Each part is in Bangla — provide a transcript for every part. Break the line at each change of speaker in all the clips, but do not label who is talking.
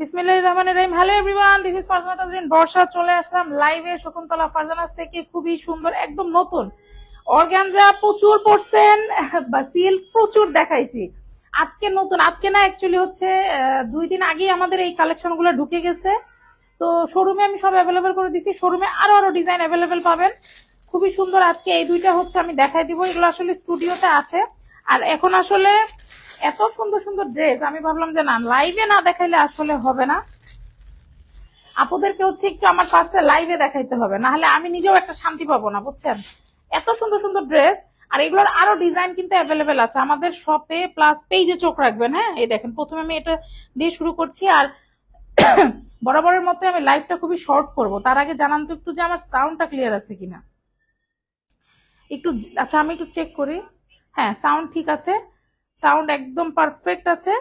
বিসমিল্লাহির রহমানির রহিম। Hello everyone, this is Farzana Tazrin Barsha. চলে আসলাম লাইভে শকুন্তলা ফারজানাস থেকে। খুবই সুন্দর, একদম নতুন অর্গানজা প্রচুর পড়ছেন বা সিল্ক প্রচুর দেখাইছি। আজকে নতুন, আজকে না অ্যাকচুয়ালি হচ্ছে 2 দিন আগেই আমাদের এই কালেকশন গুলো ঢুকে গেছে। তো শোরুমে আমি সব অ্যাভেলেবেল করে দিছি। শোরুমে আরো ডিজাইন অ্যাভেলেবেল পাবেন। খুবই সুন্দর। আজকে এই দুইটা হচ্ছে আমি দেখাই দিব। এগুলো আসলে স্টুডিওতে আসে। আর এখন আসলে এত সুন্দর সুন্দর ড্রেস, আমি ভাবলাম যে না, লাইভে না দেখাইলে আসলে হবে না। আপুদেরকে হচ্ছে একটু আমার ফার্স্টে লাইভে দেখাইতে হবে, না হলে আমি নিজেও একটা শান্তি পাবো না, বুঝছেন। এত সুন্দর সুন্দর ড্রেস, আর এগুলোর আরো ডিজাইন কিন্তু অ্যাভেলেবেল আছে আমাদের শপে, প্লাস পেজে চোখ রাখবেন। হ্যাঁ, এই দেখেন, প্রথমে আমি এটা দিয়ে শুরু করছি। আর বরাবরের মতো আমি লাইভটা খুবই শর্ট করব। তার আগে জানান তো একটু যে আমার সাউন্ডটা ক্লিয়ার আছে কিনা একটু। আচ্ছা, আমি একটু চেক করি। হ্যাঁ, সাউন্ড ঠিক আছে, সাউন্ড একদম পারফেক্ট আছে।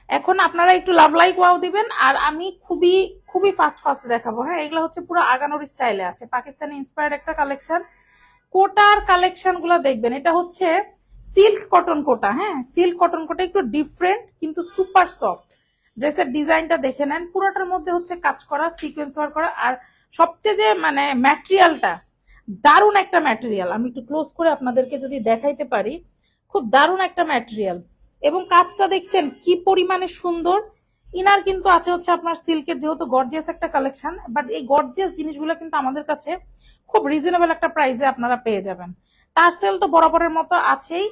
এখন আপনারা একটু লাভ লাইক ওয়াও দিবেন, আর আমি খুবই খুবই ফাস্ট ফাস্ট দেখাবো। হ্যাঁ, এগুলো হচ্ছে পুরো আগানোর স্টাইলে আছে, পাকিস্তানি ইন্সপায়ার্ড একটা কালেকশন। কোটার কালেকশন গুলো দেখবেন, এটা হচ্ছে সিল্ক কটন কোটা। হ্যাঁ, সিল্ক কটন কোটা একটু ডিফারেন্ট কিন্তু সুপার সফট। ড্রেসের ডিজাইনটা দেখে নেন, পুরোটার মধ্যে হচ্ছে কাজ করা, সিকোয়েন্স ওয়ার্ক করা। আর সবচেয়ে যে মানে ম্যাটেরিয়ালটা দারুণ একটা ম্যাটেরিয়াল, আমি একটু ক্লোজ করে আপনাদেরকে যদি দেখাইতে পারি, খুব দারুণ একটা ম্যাটেরিয়াল। এবং কাজটা দেখছেন কি পরিমাণে সুন্দর। ইনার কিন্তু আছে হচ্ছে আপনার সিল্কের, যেহেতু গর্জিয়াস একটা কালেকশন, বাট এই গর্জিয়াস জিনিসগুলো কিন্তু আমাদের কাছে খুব রিজনেবল একটা প্রাইসে আপনারা পেয়ে যাবেন। টার্সেল তো বরাবরের মতো আছেই।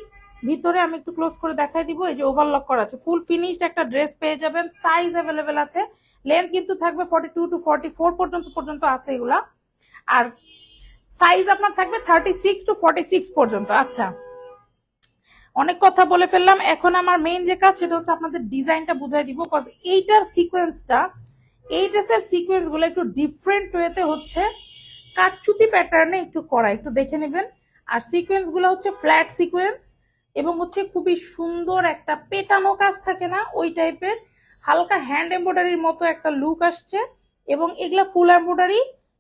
ভিতরে আমি একটু ক্লোজ করে দেখাই দিব, এই যে ওভারলক করা আছে, ফুল ফিনিশড একটা ড্রেস পেয়ে যাবেন। সাইজ অ্যাভেলেবেল আছে, লেন্থ কিন্তু থাকবে 42 to 44 পর্যন্ত আছে এগুলা। আর সাইজ আপনার থাকবে 36 to 46 পর্যন্ত। আচ্ছা, অনেক কথা বলে ফেললাম। এখন আমার মেইন যে কাজ, সেটা হচ্ছে আপনাদের ডিজাইনটা বুঝাই দিব। কজ এইটার সিকোয়েন্সটা, এই ড্রেসের সিকোয়েন্স গুলো একটু ডিফারেন্ট ওয়েতে হচ্ছে কাটচুপি প্যাটার্নে একটু করা, একটু দেখে নেবেন। আর সিকোয়েন্স গুলো হচ্ছে ফ্ল্যাট সিকোয়েন্স, এবং হচ্ছে খুবই সুন্দর একটা পেটানো কাজ থাকে না, ওই টাইপের হালকা হ্যান্ড এমব্রয়ডারির মতো একটা লুক আসছে। এবং এগুলা ফুল এমব্রয়ডারি,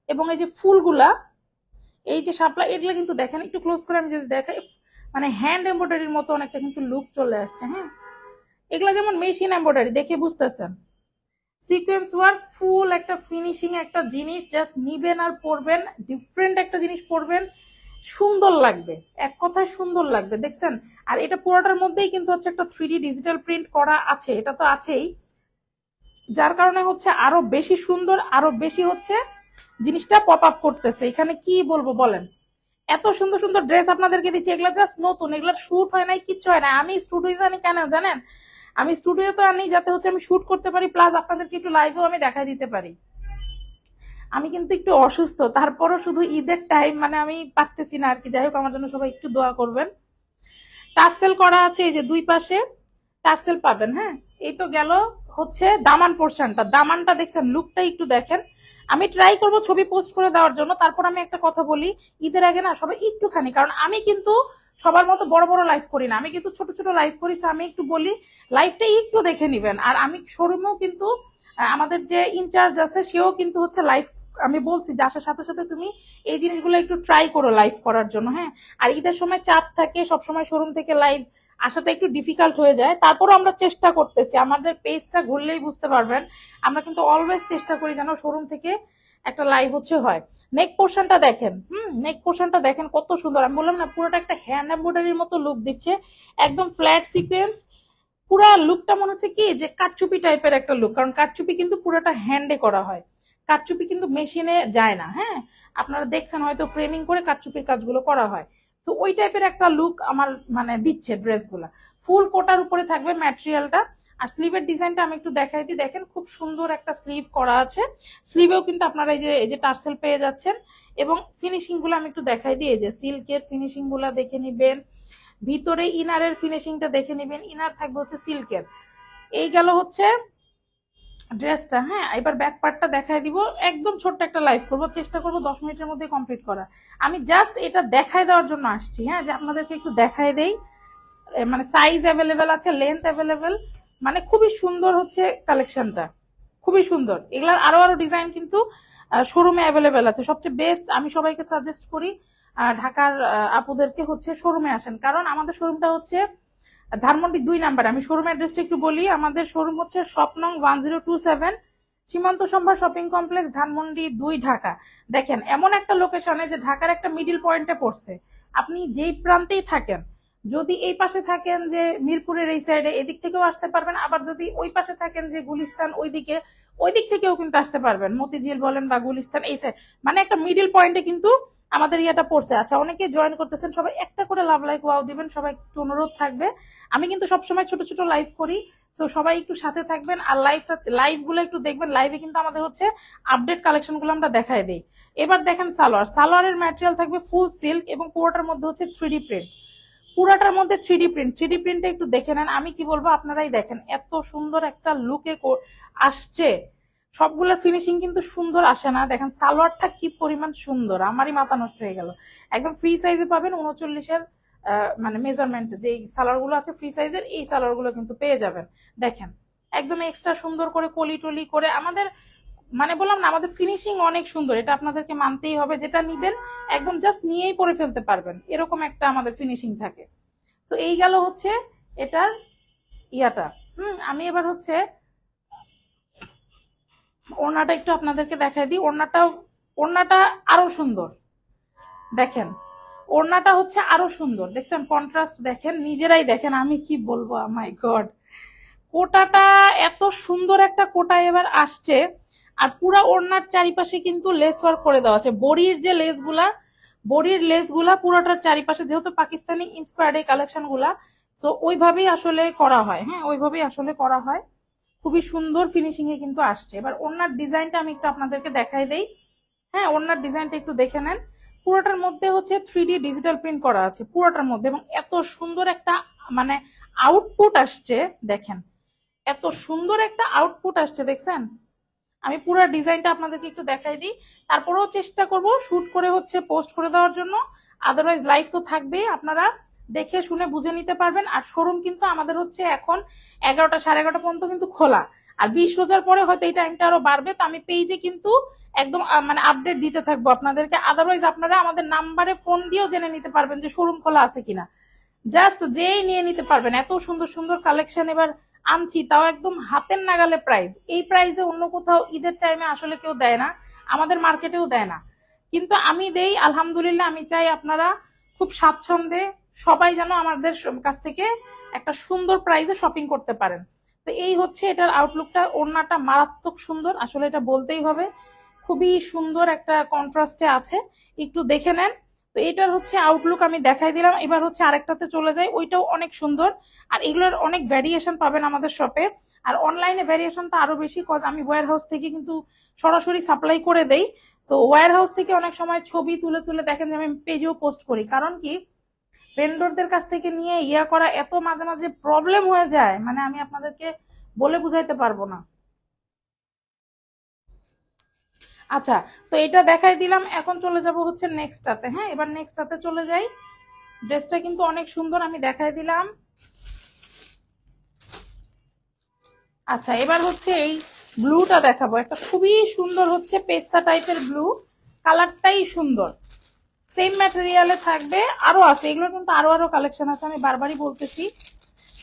এবং এই যে ফুলগুলা, এই যে শাপলা, এগুলা কিন্তু দেখেন একটু ক্লোজ করে আমি যদি দেখাই, মানে হ্যান্ড এমব্রয়ডারির মতো অনেকটা কিন্তু লুক চলে আসছে। হ্যাঁ, এগুলা যেমন মেশিন এমব্রয়ডারি, দেখে বুঝতেছেন। সিকোয়েন্স ওয়ার্ক, ফুল একটা ফিনিশিং একটা জিনিস, জাস্ট নিবেন আর পরবেন, ডিফারেন্ট একটা জিনিস পরবেন, সুন্দর লাগবে, এক কথায় সুন্দর লাগবে, দেখছেন। আর এটা পুরোটার মধ্যেই কিন্তু হচ্ছে একটা 3D ডিজিটাল প্রিন্ট করা আছে, এটা তো আছেই, যার কারণে হচ্ছে আরো বেশি সুন্দর, আরো বেশি হচ্ছে জিনিসটা পপ আপ করতেছে। এখানে কি বলবো বলেন, এত সুন্দর সুন্দর ড্রেস আপনাদেরকে দিচ্ছি। এগুলো জাস্ট নতুন, এগুলোর শুট হয় নাই, কিচ্ছু হয় না। আমি স্টুডিওতে আনি কেন জানেন? আমি স্টুডিওতে আনি যাতে হচ্ছে আমি শুট করতে পারি, প্লাস আপনাদেরকে একটু লাইভেও আমি দেখাই দিতে পারি। আমি কিন্তু একটু অসুস্থ, তারপরও শুধু ঈদের টাইম মানে আমি পারতেছি না আর কি। যাই হোক, আমার জন্য সবাই একটু দোয়া করবেন। টার্সেল করা আছে, এই যে দুই পাশে টার্সেল পাবেন। হ্যাঁ, এই তো গেল হচ্ছে দামান পোর্শনটা। দামানটা দেখছেন, লুকটা একটু দেখেন। আমি ট্রাই করব ছবি পোস্ট করে দেওয়ার জন্য। তারপর আমি একটা কথা বলি, ঈদের আগে না সবাই একটুখানি, কারণ আমি কিন্তু সবার মতো বড় বড় লাইভ করি না, আমি কিন্তু ছোট ছোট লাইভ করি। আমি একটু বলি, লাইভটা একটু দেখে নিবেন। আর আমি শোরুমেও কিন্তু আমাদের যে ইনচার্জ আছে, সেও কিন্তু হচ্ছে লাইভ, আমি বলছি যে আসার সাথে সাথে তুমি এই জিনিসগুলো একটু ট্রাই করো লাইভ করার জন্য। হ্যাঁ, আর ঈদের সময় চাপ থাকে, সবসময় শোরুম থেকে লাইভ আসাটা একটু ডিফিকাল্ট হয়ে যায়। তারপরও আমরা চেষ্টা করতেছি, আমাদের পেজটা ঘুরলেই বুঝতে পারবেন, আমরা কিন্তু অলওয়েজ চেষ্টা করি যেন শোরুম থেকে একটা লাইভ হচ্ছে হয়। নেক পোর্শনটা দেখেন, নেক পোর্শনটা দেখেন কত সুন্দর। আমি বললাম না, পুরোটা একটা হ্যান্ড এমব্রয়ডারির মতো লুক দিচ্ছে, একদম ফ্ল্যাট সিকোয়েন্স। পুরা লুকটা মনে হচ্ছে কি যে কারচুপি টাইপের একটা লুক, কারণ কারচুপি কিন্তু পুরোটা হ্যান্ডে করা হয়, কারচুপি কিন্তু মেশিনে যায় না। হ্যাঁ, আপনারা দেখছেন হয়তো ফ্রেমিং করে কারচুপির কাজগুলো করা হয়। তো ওই টাইপের একটা লুক আমার মানে দিচ্ছে ড্রেসগুলা। ফুল কোটার উপরে থাকবে ম্যাটেরিয়ালটা। আর স্লিভের ডিজাইনটা আমি একটু দেখাই দিই, দেখেন খুব সুন্দর একটা স্লিভ করা আছে। স্লিভেও কিন্তু আপনারা এই যে টার্সেল পেয়ে যাচ্ছেন। এবং ফিনিশিং গুলো আমি একটু দেখাই দিই, এই যে সিল্কের ফিনিশিং গুলা দেখে নিবেন। ভিতরে ইনারের ফিনিশিংটা দেখে নিবেন, ইনার থাকবে হচ্ছে সিল্কের। এই গেল হচ্ছে ড্রেসটা। হ্যাঁ, এবার ব্যাক পার্টটা দেখাই দিব। একদম ছোট্ট একটা লাইভ করব, চেষ্টা করব 10 মিনিটের মধ্যে কমপ্লিট করা। আমি জাস্ট এটা দেখাই দেওয়ার জন্য আসছি। হ্যাঁ, যে আপনাদেরকে একটু দেখাই দেই, মানে সাইজ অ্যাভেলেবেল আছে, লেন্থ অ্যাভেলেবেল, মানে খুবই সুন্দর হচ্ছে কালেকশনটা, খুবই সুন্দর। এগুলার আরো আরো ডিজাইন কিন্তু শোরুমে অ্যাভেলেবেল আছে। সবচেয়ে বেস্ট আমি সবাইকে সাজেস্ট করি ঢাকার আপুদেরকে হচ্ছে শোরুমে আসেন, কারণ আমাদের শোরুমটা হচ্ছে ধানমন্ডি 2 নাম্বার। আমি শোরুম অ্যাড্রেসটা একটু বলি, আমাদের শোরুম হচ্ছে শপ নং 1027, সীমান্ত সম্ভার শপিং কমপ্লেক্স, ধানমন্ডি 2, ঢাকা। দেখেন এমন একটা লোকেশনে যে ঢাকার একটা মিডিল পয়েন্টে পড়ছে, আপনি যেই প্রান্তেই থাকেন, যদি এই পাশে থাকেন যে মিরপুরের এই সাইডে, এদিক থেকেও আসতে পারবেন, আবার যদি ওই পাশে থাকেন যে গুলিস্তান ওইদিকে, ওই দিক থেকেও কিন্তু আসতে পারবেন, মতিঝিল বলেন বা গুলিস্তান এই সাইড, মানে একটা মিডিল পয়েন্টে কিন্তু আমাদের ইয়াটা পড়ছে। আচ্ছা, অনেকে জয়েন করতেছেন, সবাই একটা করে লাভ লাইক ওয়াও দিবেন, সবাই একটু অনুরোধ থাকবে। আমি কিন্তু সবসময় ছোট ছোট লাইভ করি, তো সবাই একটু সাথে থাকবেন, আর লাইভ গুলো একটু দেখবেন। লাইভে কিন্তু আমাদের হচ্ছে আপডেট কালেকশন গুলো আমরা দেখাই দিই। এবার দেখেন সালোয়ারের ম্যাটেরিয়াল থাকবে ফুল সিল্ক এবং পুরোটার মধ্যে হচ্ছে 3D প্রিন্ট, পুরাটার মধ্যে 3D প্রিন্টটা একটু দেখে নেন। আমি কি বলবো, আপনারাই দেখেন এত সুন্দর একটা লুকে আসছে। সবগুলোর ফিনিশিং কিন্তু সুন্দর আসে না, দেখেন সালোয়ারটা কি পরিমাণ সুন্দর, আমারই মাথা নষ্ট হয়ে গেল। একদম ফ্রি সাইজে পাবেন, 39-এর মানে মেজারমেন্ট যে সালোয়ার গুলো আছে ফ্রি সাইজের, এই সালোয়ার গুলো কিন্তু পেয়ে যাবেন। দেখেন একদম এক্সট্রা সুন্দর করে কলি টলি করে আমাদের, মানে বললাম না আমাদের ফিনিশিং অনেক সুন্দর, এটা আপনাদেরকে মানতেই হবে। যেটা নিবেন একদম জাস্ট নিয়েই পরে ফেলতে পারবেন, এরকম একটা আমাদের ফিনিশিং থাকে। তো এই গেল হচ্ছে এটার ইয়াটা। আমি এবার হচ্ছে ওড়নাটা একটু আপনাদেরকে দেখাই দিই। ওড়নাটা আরো সুন্দর, দেখেন ওড়নাটা হচ্ছে আরো সুন্দর, দেখছেন কন্ট্রাস্ট, দেখেন নিজেরাই দেখেন, আমি কি বলবো, মাই গড। কোটাটা এত সুন্দর একটা কোটা এবার আসছে, আর পুরা ওড়নার চারিপাশে কিন্তু লেস ওয়ার্ক করে দেওয়া আছে। বডির লেসগুলা পুরোটার চারিপাশে, যেহেতু পাকিস্তানি ইন্সপায়ার্ড এই কালেকশন গুলা, তো ওইভাবেই আসলে করা হয়। হ্যাঁ, ওইভাবেই আসলে করা হয়, খুবই সুন্দর ফিনিশিং এ কিন্তু আসছে। এবার ওড়নার ডিজাইনটা আমি একটু আপনাদেরকে দেখাই দেই। হ্যাঁ, ওড়নার ডিজাইনটা একটু দেখে নেন। পুরোটার মধ্যে হচ্ছে 3D ডিজিটাল প্রিন্ট করা আছে পুরোটার মধ্যে, এবং এত সুন্দর একটা মানে আউটপুট আসছে, দেখেন এত সুন্দর একটা আউটপুট আসছে, দেখছেন। আমি পুরো ডিজাইনটা আপনাদেরকে একটু দেখাই দিই, তারপরেও চেষ্টা করব শুট করে হচ্ছে পোস্ট করে দেওয়ার জন্য। আদারওয়াইজ লাইভ তো থাকবেই, আপনারা দেখে শুনে বুঝে নিতে পারবেন। আর শোরুম কিন্তু আমাদের হচ্ছে এখন 11টা 11:30 পর্যন্ত কিন্তু খোলা, আর 20 রোজার পরে হয়তো এই টাইমটা আরো বাড়বে। তো আমি পেজে কিন্তু একদম মানে আপডেট দিতে থাকবো আপনাদেরকে। আদারওয়াইজ আপনারা আমাদের নাম্বারে ফোন দিয়েও জেনে নিতে পারবেন যে শোরুম খোলা আছে কিনা, জাস্ট যেই নিয়ে নিতে পারবেন। এত সুন্দর সুন্দর কালেকশন এবার আনছি, তাও একদম হাতের নাগালে প্রাইস। এই প্রাইসে অন্য কোথাও ঈদের টাইমে আসলে কেউ দেয় না, আমাদের মার্কেটেও দেয় না, কিন্তু আমি দেই আলহামদুলিল্লাহ। আমি চাই আপনারা খুব স্বাচ্ছন্দ্যে সবাই যেন আমাদের কাছ থেকে একটা সুন্দর প্রাইসে শপিং করতে পারেন। তো এই হচ্ছে এটার আউটলুকটা। ওড়নাটা মারাত্মক সুন্দর, আসলে এটা বলতেই হবে, খুবই সুন্দর একটা কন্ট্রাস্টে আছে, একটু দেখে নেন। তো এটার হচ্ছে আউটলুক আমি দেখাই দিলাম। এবার হচ্ছে আরেকটাতে চলে যাই, ওইটাও অনেক সুন্দর। আর এগুলোর অনেক ভ্যারিয়েশন পাবেন আমাদের শপে, আর অনলাইনে ভ্যারিয়েশন তো আরো বেশি, কজ আমি ওয়্যার হাউস থেকে কিন্তু সরাসরি সাপ্লাই করে দেই। তো ওয়্যার হাউস থেকে অনেক সময় ছবি তুলে তুলে দেখেন যে আমি পেজেও পোস্ট করি, কারণ কি ভেন্ডরদের কাছ থেকে নিয়ে ইয়া করা এত মাঝে মাঝে প্রবলেম হয়ে যায়, মানে আমি আপনাদেরকে বলে বুঝাইতে পারবো না। আচ্ছা, তো এটা দেখাই দিলাম, এখন চলে যাব হচ্ছে নেক্সটটাতে। হ্যাঁ, এবার নেক্সটটাতে চলে যাই। ড্রেসটা কিন্তু অনেক সুন্দর, আমি দেখাই দিলাম। আচ্ছা, এবার হচ্ছে এই ব্লুটা দেখাবো, একটা খুবই সুন্দর হচ্ছে পেস্তা টাইপের ব্লু, কালারটাই সুন্দর, সেম ম্যাটেরিয়ালে থাকবে। আরো আছে, এগুলো কিন্তু আরো আরো কালেকশন আছে, আমি বারবারই বলতেছি।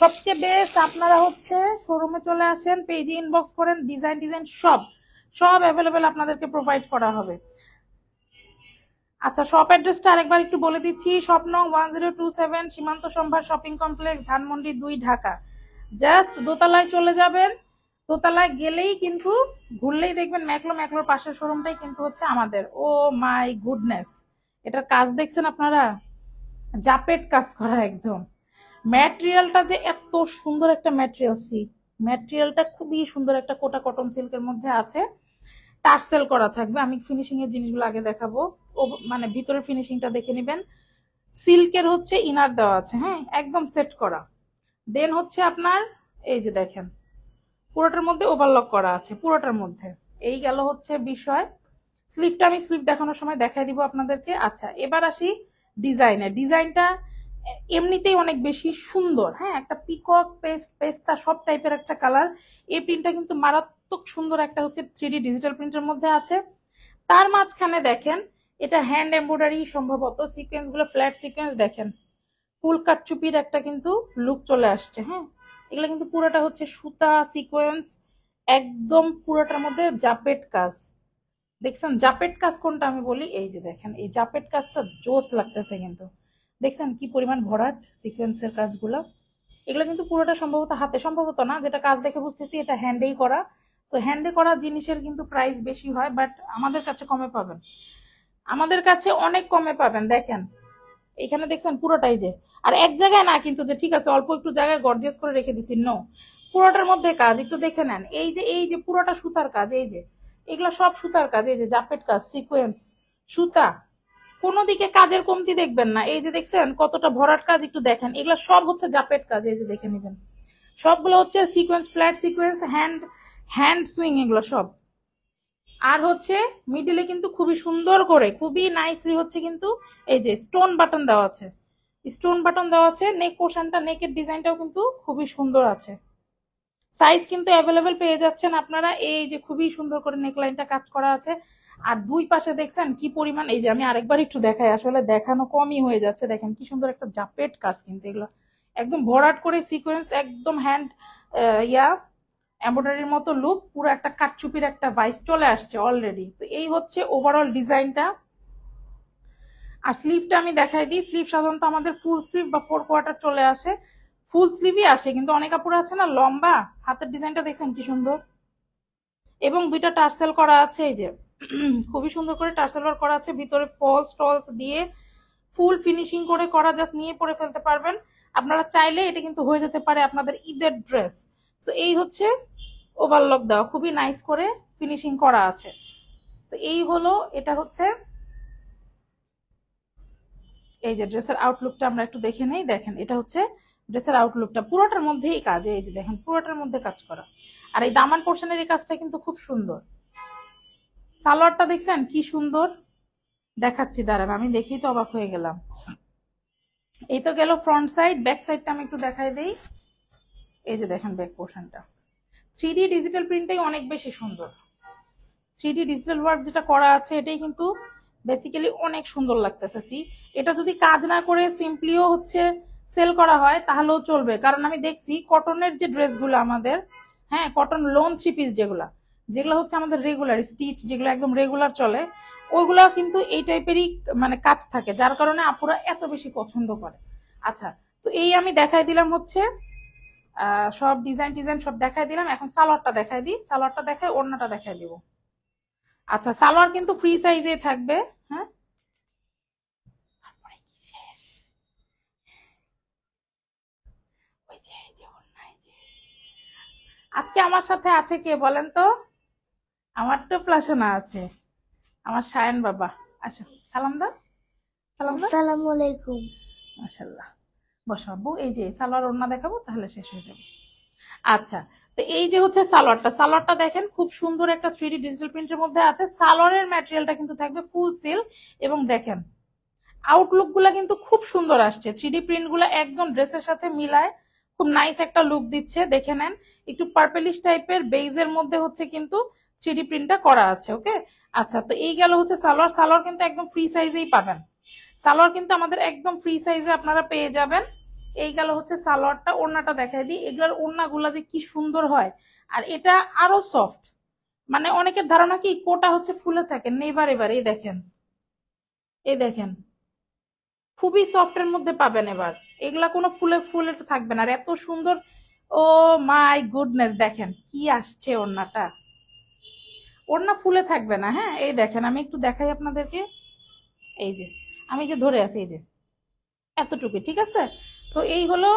সবচেয়ে বেস্ট আপনারা হচ্ছে শোরুমে চলে আসেন, পেজে ইনবক্স করেন, ডিজাইন ডিজাইন সব সব অ্যাভেলেবেল আপনাদেরকে প্রোভাইড করা হবে। আচ্ছা, শপ অ্যাড্রেসটা আরেকবার একটু বলে দিচ্ছি। শপ নং 1027, সীমান্ত সম্ভার shopping complex, Dhanmondi 2, Dhaka. Just দোতলায় চলে যাবেন, দোতলায় গেলেই কিন্তু ঘুরলেই দেখবেন ম্যাকলোর পাশের শোরুমটাই কিন্তু হচ্ছে আমাদের। ও মাই গুডনেস, এটার কাজ দেখছেন আপনারা, জাপেট কাজ করা একদম। ম্যাটেরিয়ালটা যে এত সুন্দর একটা ম্যাটেরিয়াল, ম্যাটেরিয়ালটা খুবই সুন্দর, একটা কোটা কটন সিল্কের মধ্যে আছে, টার্সেল করা থাকবে। আমি ফিনিশিং এর জিনিসগুলো আগে দেখাবো, ও মানে ভিতরের ফিনিশিংটা দেখে নেবেন। সিল্কের হচ্ছে ইনার দেওয়া আছে, হ্যাঁ একদম সেট করা। দেন হচ্ছে আপনার এই যে দেখেন পুরোটার মধ্যে ওভারলক করা আছে পুরোটার মধ্যে। এই গেল হচ্ছে বিষয়। স্লিভটা আমি স্লিভ দেখানোর সময় দেখাই দিব আপনাদেরকে। আচ্ছা, এবার আসি ডিজাইনটা এমনিতেই অনেক বেশি সুন্দর। হ্যাঁ, একটা পিকক পেস্তা সব টাইপের একটা কালার। এই প্রিন্টটা কিন্তু মারাত্মক সুন্দর, একটা হচ্ছে 3D ডিজিটাল প্রিন্টের মধ্যে আছে। তার মাঝখানে দেখেন এটা হ্যান্ড এমব্রয়ডারি সম্ভবত, সিকোয়েন্স গুলো ফ্ল্যাট সিকোয়েন্স দেখেন, ফুল কাটচুপির একটা কিন্তু লুক চলে আসছে। হ্যাঁ, এগুলো কিন্তু পুরোটা হচ্ছে সুতা সিকোয়েন্স, একদম পুরোটার মধ্যে জাপেট কাজ। দেখছেন জাপেট কাজ কোনটা আমি বলি, এই যে দেখেন এই জাপেট কাজটা জোস লাগতেছে কিন্তু। দেখছেন কি পরিমাণ ভরাট সিকোয়েন্সের কাজগুলো। এগুলো কিন্তু পুরোটা সম্ভবত হাতে, সম্ভবত না, যেটা কাজ দেখে বুঝতেছি এটা হ্যান্ডেই করা। তো হ্যান্ডে করা জিনিসের কিন্তু প্রাইস বেশি হয়, বাট আমাদের কাছে কমে পাবেন, আমাদের কাছে অনেক কমে পাবেন। দেখেন এখানে দেখছেন পুরোটাই যে, আর এক জায়গায় না কিন্তু যে ঠিক আছে অল্প একটু জায়গায় গর্জিয়াস করে রেখে দিছি, নো, পুরোটার মধ্যে কাজ একটু দেখে নেন। এই যে পুরোটা সুতার কাজ, এই যে এগুলা সব সুতার কাজ, এই যে জাপেট কাজ সিকোয়েন্স সুতা, কোনো দিকে কাজের কমতি দেখবেন না। এই যে দেখছেন কতটা ভরাট কাজ, একটু দেখেন এগুলা সব হচ্ছে জাপেট কাজ, এই যে দেখে নেবেন সবগুলো হচ্ছে sequence, flat sequence, hand hand swing এগুলো সব। আর হচ্ছে মিডিলে কিন্তু খুবই সুন্দর করে খুবই নাইসলি হচ্ছে কিন্তু এই যে স্টোন বাটন দেওয়া আছে, স্টোন বাটন দেওয়া আছে। নেক পোর্শনটা, নেকের ডিজাইনটাও কিন্তু খুবই সুন্দর আছে। সাইজ কিন্তু অ্যাভেলেবেল পেয়ে যাচ্ছেন আপনারা। এই যে খুবই সুন্দর করে নেকলাইনটা কাজ করা আছে। আর দুই পাশে দেখছেন কি পরিমাণ, এই যে আমি আরেকবার একটু দেখাই, আসলে দেখানো কমই হয়ে যাচ্ছে। দেখেন কি সুন্দর একটা জাপেট কাজ কিন্তু এগুলো, একদম ভরাট করে সিকোয়েন্স, একদম হ্যান্ড ইয়া এমব্রয়ডারির মতো লুক, পুরো একটা কাটচুপির একটা ভাইব চলে আসছে অলরেডি। তো এই হচ্ছে ওভারঅল ডিজাইনটা। আর স্লিভটা আমি দেখাই দিই। স্লিভ সাধারণত আমাদের ফুল স্লিভ বা 4 কোয়ার্টার চলে আসে, ফুল স্লিভই আসে, কিন্তু অনেক কাপড় আছে না লম্বা। হাতের ডিজাইনটা দেখছেন কি সুন্দর, এবং দুইটা টার্সেল করা আছে, এই যে খুবই সুন্দর করে টার্সেল ওয়ার্ক করা আছে, ভিতরে ফলস টলস দিয়ে ফুল ফিনিশিং করে করা, জাস্ট নিয়ে পরে ফেলতে পারবেন আপনারা চাইলে। এটা কিন্তু হয়ে যেতে পারে আপনাদের ঈদের ড্রেস। তো এই হচ্ছে ওভারলক দেওয়া, খুবই নাইস করে ফিনিশিং করা আছে। তো এই হলো, এটা হচ্ছে এই যে ড্রেসের আউটলুকটা আমরা একটু দেখে নেই। দেখেন এটা হচ্ছে ড্রেসের আউটলুকটা, পুরোটার মধ্যেই কাজ, এই যে দেখেন পুরোটার মধ্যে কাজ করা। আর এই দামান পোর্শনের এই কাজটা কিন্তু খুব সুন্দর। সালোয়ারটা দেখছেন কি সুন্দর, দেখাচ্ছি দাঁড়ান, আমি দেখেই তো অবাক হয়ে গেলাম। এই তো গেল ফ্রন্ট সাইড, ব্যাক সাইডটা আমি একটু দেখাই দেই। এই যে দেখেন ব্যাক পোর্শনটা 3D ডিজিটাল প্রিন্টটাই অনেক বেশি সুন্দর। 3D ডিজিটাল ওয়ার্ক যেটা করা আছে এটাই কিন্তু বেসিক্যালি অনেক সুন্দর লাগতেছে। সি, এটা যদি কাজ না করে সিম্পলিও হচ্ছে সেল করা হয় তাহলেও চলবে, কারণ আমি দেখছি কটনের যে ড্রেসগুলো আমাদের, হ্যাঁ কটন লোন 3 পিস যেগুলো, যেগুলো হচ্ছে আমাদের রেগুলার স্টিচ, যেগুলো একদম রেগুলার চলে, ওইগুলা কিন্তু এই টাইপেরই মানে কাজ থাকে, যার কারণে আপুরা এত বেশি পছন্দ করে। আচ্ছা, তো এই আমি দেখাই দিলাম হচ্ছে সব ডিজাইন টিজাইন সব দেখাই দিলাম। এখন সালোয়ারটা দেখাই দিই, সালোয়ারটা দেখাই, ওড়নাটা দেখাই দিব। আচ্ছা, সালোয়ার কিন্তু ফ্রি সাইজে থাকবে। হ্যাঁ, তারপরে কি শেষ, ওই যে এই যে ওড়না, এই যে আজকে আমার সাথে আছে কে বলেন তো? আমার তো প্লাসনা আছে, আমার সায়ন বাবা। আসো, সালাম দাও, সালাম দাও।
আসসালামু আলাইকুম।
মাশাল্লাহ, বসাবো। এই যে সালোয়ার ওড়না দেখাবো তাহলে শেষ হয়ে যাবে। আচ্ছা, তো এই যে হচ্ছে সালোয়ারটা, সালোয়ারটা দেখেন খুব সুন্দর একটা 3D ডিজিটাল প্রিন্টের মধ্যে আছে। সালোয়ারের ম্যাটেরিয়ালটা কিন্তু থাকবে ফুল সিল্ক, এবং দেখেন আউটলুক গুলা কিন্তু খুব সুন্দর আসছে। 3D প্রিন্ট গুলা একদম ড্রেসের সাথে মিলায় খুব নাইস একটা লুক দিচ্ছে। দেখে নেন, একটু পার্পেলিশ টাইপের বেইজের মধ্যে হচ্ছে কিন্তু 3D প্রিন্টটা করা আছে। ওকে, আচ্ছা, তো এই গেল হচ্ছে সালোয়ার। সালোয়ার কিন্তু একদম ফ্রি সাইজেই পাবেন, সালোয়ার কিন্তু আমাদের একদম ফ্রি সাইজে আপনারা পেয়ে যাবেন। এই গেল হচ্ছে সালোয়ারটা। ওড়নাটা দেখাই দিই, এগুলোর ওড়নাগুলা যে কি সুন্দর হয়, আর এটা আরো সফট। মানে অনেকের ধারণা কি কোটা হচ্ছে ফুলে থাকে, নেভার এবার। এই দেখেন, এই দেখেন খুবই সফটের মধ্যে পাবেন এবার, এগুলা কোনো ফুলে ফুলে থাকবে না, আর এত সুন্দর। ও মাই গুডনেস, দেখেন কি আসছে ওড়নাটা, ওড়না ফুলে থাকবে না। হ্যাঁ, এই দেখেন আমি একটু দেখাই আপনাদেরকে, এই যে আমি যে ধরে আছি, এই যে এতটুকু, ঠিক আছে। তো এই হলো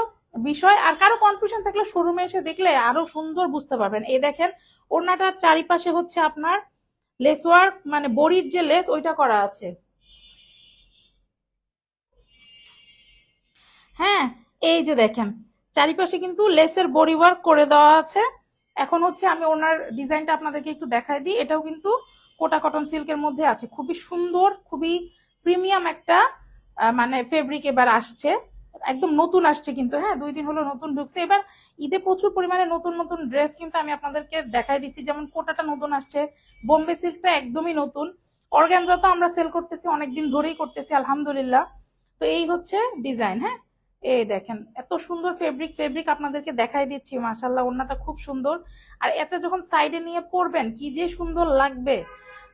বিষয়। আর কারো কনফিউশন থাকলে শোরুমে এসে দেখলে আরো সুন্দর বুঝতে পারবেন। এই দেখেন ওড়নাটার চারিপাশে হচ্ছে আপনার লেস ওয়ার্ক, মানে বড়ির যে লেস ওইটা করা আছে। হ্যাঁ, এই যে দেখেন চারিপাশে কিন্তু লেসের বডি ওয়ার্ক করে দেওয়া আছে। এখন হচ্ছে আমি ওনার ডিজাইনটা আপনাদেরকে একটু দেখাই দিই। এটাও কিন্তু কোটা কটন সিল্কের মধ্যে আছে, খুবই সুন্দর, খুবই প্রিমিয়াম একটা মানে ফেব্রিক এবার আসছে, একদম নতুন আসছে কিন্তু। হ্যাঁ, 2 দিন হলো নতুন ঢুকছে। এবার ঈদে প্রচুর পরিমাণে নতুন নতুন ড্রেস কিন্তু আমি আপনাদেরকে দেখাই দিচ্ছি, যেমন কোটাটা নতুন আসছে, বোম্বে সিল্কটা একদমই নতুন, অর্গানজা তো আমরা সেল করতেছি অনেকদিন ধরেই করতেছি আলহামদুলিল্লাহ। তো এই হচ্ছে ডিজাইন। হ্যাঁ, এই দেখেন এত সুন্দর ফেব্রিক, ফেব্রিক আপনাদেরকে দেখাই দিচ্ছি, মাশাল্লাহ ওড়নাটা খুব সুন্দর। আর এতে যখন সাইডে নিয়ে পরবেন কি যে সুন্দর লাগবে।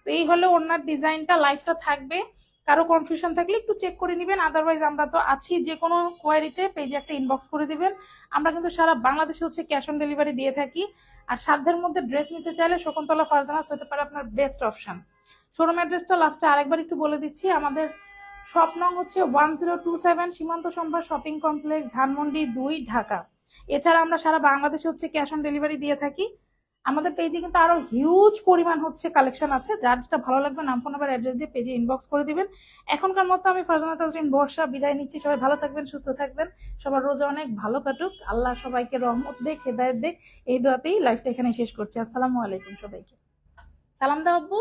তো এই হলো ওড়নার ডিজাইনটা, লাইফটা থাকবে। কারো কনফিউশন থাকলে একটু চেক করে নিবেন, আদারওয়াইজ আমরা তো আছি, যে কোনো কোয়ারিতে পেজে একটা ইনবক্স করে দিবেন। আমরা কিন্তু সারা বাংলাদেশে হচ্ছে ক্যাশ অন ডেলিভারি দিয়ে থাকি। আর সাধ্যের মধ্যে ড্রেস নিতে চাইলে শকুন্তলা ফারজানাস হতে পারে আপনার বেস্ট অপশন। শোরুম অ্যাড্রেসটা লাস্টে আরেকবার একটু বলে দিচ্ছি, আমাদের শপ নং হচ্ছে 1027 সীমান্ত সম্ভার শপিং কমপ্লেক্স, ধানমন্ডি 2, ঢাকা। এছাড়া আমরা সারা বাংলাদেশে হচ্ছে ক্যাশ অন ডেলিভারি দিয়ে থাকি। আমাদের পেজে কিন্তু আরো হিউজ পরিমাণ হচ্ছে কালেকশন আছে, যার যেটা ভালো লাগবে নাম ফোন নাম্বার অ্যাড্রেস দিয়ে পেজে ইনবক্স করে দিবেন। এখনকার মতো আমি ফারজানা তাজরিন বর্ষা বিদায় নিচ্ছি। সবাই ভালো থাকবেন, সুস্থ থাকবেন, সবার রোজা অনেক ভালো কাটুক, আল্লাহ সবাইকে রহমত দেখ, হেদায়েত দেখ, এই দোয়াতেই লাইফটা এখানে শেষ করছি। আসসালামু আলাইকুম সবাইকে। সালাম দাও আব্বু।